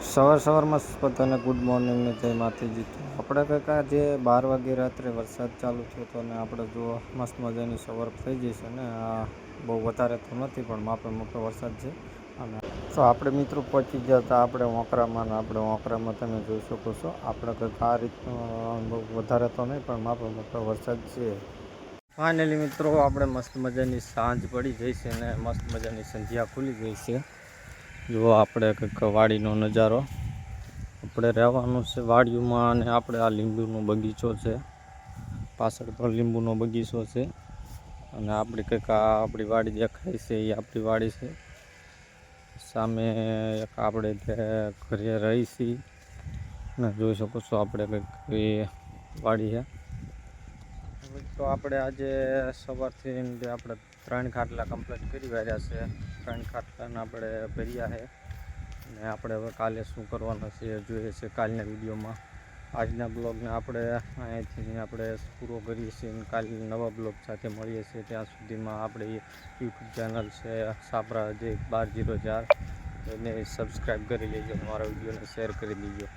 સવારમાં બધાને good morning ને જય માતાજી. આપણે કંઈક આજે 12 વાગે રાત્રે વરસાદ ચાલુ થયો હતો અને આપણે જો મસ્ત મજાની સવાર થઈ જશે ને આ બહુ વધારે તો નથી પણ માપે વરસાદ છે. અને તો આપણે મિત્રો પહોંચી ગયા હતા આપણે ઓંકરામાં, અને આપણે ઓંકરામાં તમે જોઈ શકો છો આપણે કંઈક આ રીતનું બહુ વધારે તો નહીં પણ માપે વરસાદ છે. ફાઇનલી મિત્રો આપણે મસ્ત મજાની સાંજ પડી ગઈ છે ને મસ્ત મજાની સંધ્યા ખુલી ગઈ છે. જો આપણે કંઈક વાડીનો નજારો, આપણે રહેવાનું છે વાડીઓમાં, અને આપણે આ લીંબુનો બગીચો છે, પાછળ પણ લીંબુનો બગીચો છે, અને આપણી કંઈક આપણી વાડી દેખાય છે એ આપણી વાડી છે. સામે એક આપણે ઘરે રહી છીએ ને જોઈ શકો છો આપણે કંઈક એ વાડી છે. તો આપણે આજે સવારથી આપણે 3 ખાટલા કમ્પ્લીટ કરી વાળ્યા છે. 3 ખાટલાને આપણે ભર્યા છે ને આપણે હવે કાલે શું કરવાનું છે એ જોઈએ છે કાલના વિડીયોમાં. આજના બ્લોગને આપણે અહીંથી આપણે પૂરો કરીએ છીએ અને કાલે નવા બ્લોગ સાથે મળીએ છીએ. ત્યાં સુધીમાં આપણી યુટ્યુબ ચેનલ છે છાપરા જે 1204 એને સબસ્ક્રાઈબ કરી લેજો, મારા વિડીયોને શેર કરી દેજો.